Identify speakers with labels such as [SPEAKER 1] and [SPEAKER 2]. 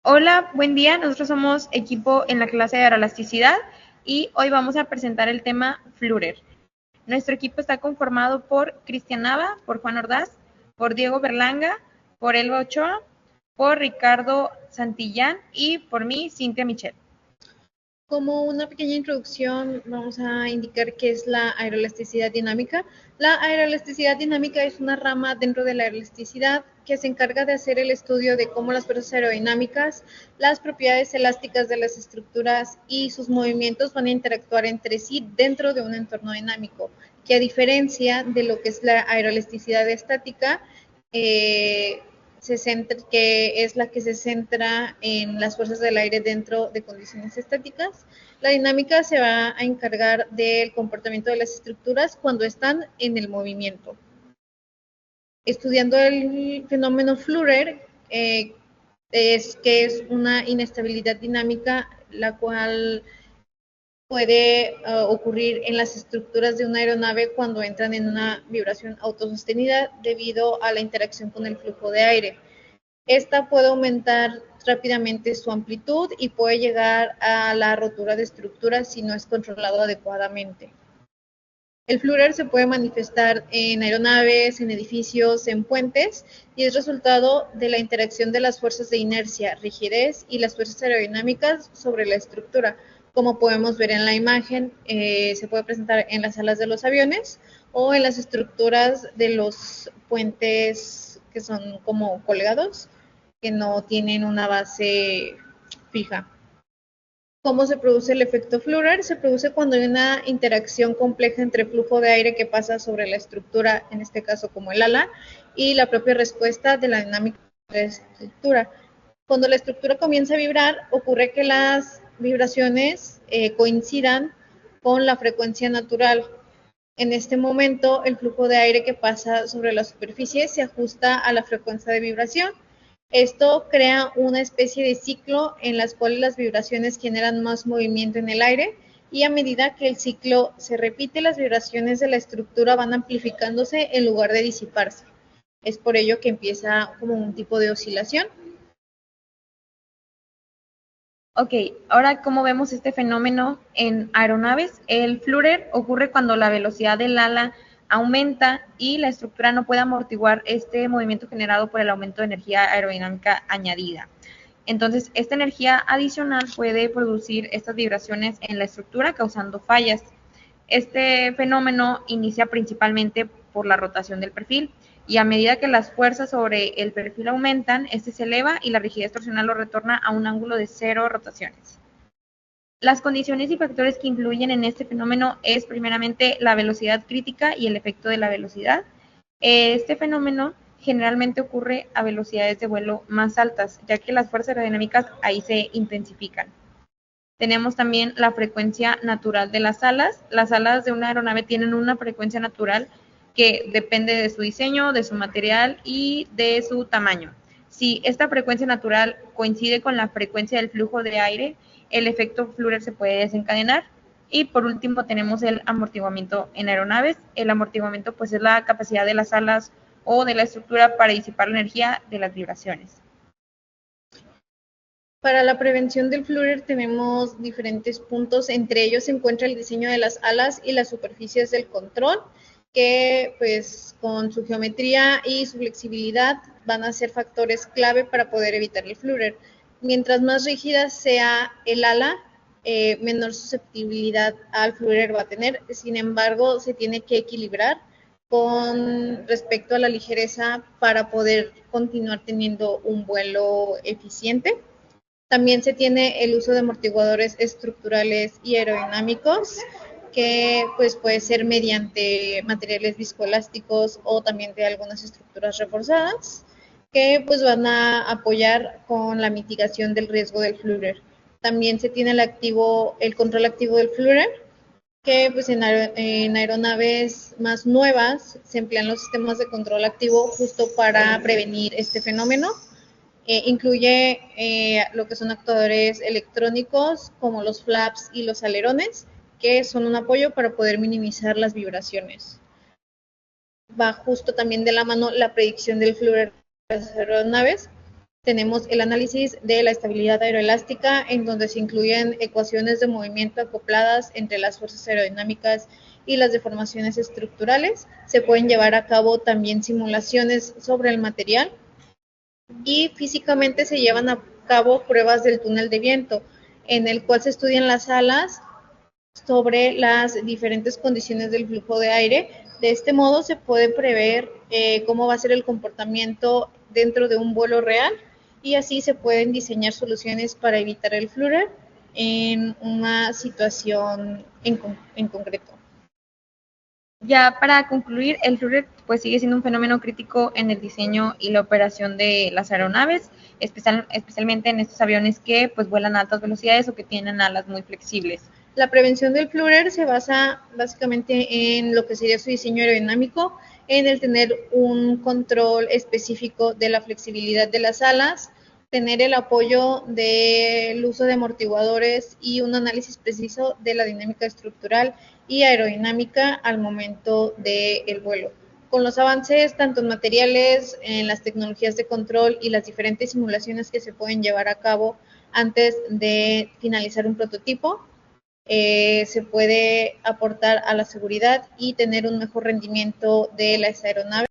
[SPEAKER 1] Hola, buen día. Nosotros somos equipo en la clase de aeroelasticidad y hoy vamos a presentar el tema Flurer. Nuestro equipo está conformado por Cristian Nava, por Juan Ordaz, por Diego Berlanga, por Elba Ochoa, por Ricardo Santillán y por mí, Cintia Michel.
[SPEAKER 2] Como una pequeña introducción, vamos a indicar qué es la aeroelasticidad dinámica. La aeroelasticidad dinámica es una rama dentro de la aeroelasticidad que se encarga de hacer el estudio de cómo las fuerzas aerodinámicas, las propiedades elásticas de las estructuras y sus movimientos van a interactuar entre sí dentro de un entorno dinámico, que a diferencia de lo que es la aeroelasticidad estática, que es la que se centra en las fuerzas del aire dentro de condiciones estáticas. La dinámica se va a encargar del comportamiento de las estructuras cuando están en el movimiento. Estudiando el fenómeno Flurer, es una inestabilidad dinámica, la cual puede ocurrir en las estructuras de una aeronave cuando entran en una vibración autosostenida debido a la interacción con el flujo de aire. Esta puede aumentar rápidamente su amplitud y puede llegar a la rotura de estructuras si no es controlado adecuadamente. El Flurer se puede manifestar en aeronaves, en edificios, en puentes y es resultado de la interacción de las fuerzas de inercia, rigidez y las fuerzas aerodinámicas sobre la estructura. Como podemos ver en la imagen, se puede presentar en las alas de los aviones o en las estructuras de los puentes que son como colgados, que no tienen una base fija. ¿Cómo se produce el efecto Flurer? Se produce cuando hay una interacción compleja entre flujo de aire que pasa sobre la estructura, en este caso como el ala, y la propia respuesta de la dinámica de la estructura. Cuando la estructura comienza a vibrar, ocurre que las vibraciones coincidan con la frecuencia natural. En este momento, el flujo de aire que pasa sobre la superficie se ajusta a la frecuencia de vibración. Esto crea una especie de ciclo en las cuales las vibraciones generan más movimiento en el aire y a medida que el ciclo se repite, las vibraciones de la estructura van amplificándose en lugar de disiparse. Es por ello que empieza como un tipo de oscilación.
[SPEAKER 1] Ok, ahora cómo vemos este fenómeno en aeronaves. El Flurer ocurre cuando la velocidad del ala aumenta y la estructura no puede amortiguar este movimiento generado por el aumento de energía aerodinámica añadida. Entonces, esta energía adicional puede producir estas vibraciones en la estructura causando fallas. Este fenómeno inicia principalmente por la rotación del perfil y a medida que las fuerzas sobre el perfil aumentan, este se eleva y la rigidez torsional lo retorna a un ángulo de 0 rotaciones. Las condiciones y factores que influyen en este fenómeno es primeramente la velocidad crítica y el efecto de la velocidad. Este fenómeno generalmente ocurre a velocidades de vuelo más altas, ya que las fuerzas aerodinámicas ahí se intensifican. Tenemos también la frecuencia natural de las alas. Las alas de una aeronave tienen una frecuencia natural que depende de su diseño, de su material y de su tamaño. Si esta frecuencia natural coincide con la frecuencia del flujo de aire, el efecto Flurer se puede desencadenar. Y por último tenemos el amortiguamiento en aeronaves. El amortiguamiento pues es la capacidad de las alas o de la estructura para disipar la energía de las vibraciones.
[SPEAKER 2] Para la prevención del Flurer tenemos diferentes puntos, entre ellos se encuentra el diseño de las alas y las superficies del control, que pues con su geometría y su flexibilidad van a ser factores clave para poder evitar el Flurer. Mientras más rígida sea el ala, menor susceptibilidad al Flurer va a tener. Sin embargo, se tiene que equilibrar con respecto a la ligereza para poder continuar teniendo un vuelo eficiente. También se tiene el uso de amortiguadores estructurales y aerodinámicos, que pues puede ser mediante materiales viscoelásticos o también de algunas estructuras reforzadas, que pues van a apoyar con la mitigación del riesgo del Flurer. También se tiene el control activo del Flurer, que pues en aeronaves más nuevas se emplean los sistemas de control activo justo para prevenir este fenómeno. Incluye lo que son actuadores electrónicos como los flaps y los alerones, que son un apoyo para poder minimizar las vibraciones. Va justo también de la mano la predicción del Flurer de las aeronaves, Tenemos el análisis de la estabilidad aeroelástica, en donde se incluyen ecuaciones de movimiento acopladas entre las fuerzas aerodinámicas y las deformaciones estructurales. Se pueden llevar a cabo también simulaciones sobre el material y físicamente se llevan a cabo pruebas del túnel de viento, en el cual se estudian las alas sobre las diferentes condiciones del flujo de aire. De este modo se puede prever cómo va a ser el comportamiento dentro de un vuelo real y así se pueden diseñar soluciones para evitar el flúor en una situación en concreto.
[SPEAKER 1] Ya para concluir, el flúor pues sigue siendo un fenómeno crítico en el diseño y la operación de las aeronaves, especialmente en estos aviones que pues vuelan a altas velocidades o que tienen alas muy flexibles.
[SPEAKER 2] La prevención del flúor se basa básicamente en lo que sería su diseño aerodinámico, en el tener un control específico de la flexibilidad de las alas, tener el apoyo del uso de amortiguadores y un análisis preciso de la dinámica estructural y aerodinámica al momento del vuelo. Con los avances tanto en materiales, en las tecnologías de control y las diferentes simulaciones que se pueden llevar a cabo antes de finalizar un prototipo, se puede aportar a la seguridad y tener un mejor rendimiento de las aeronaves.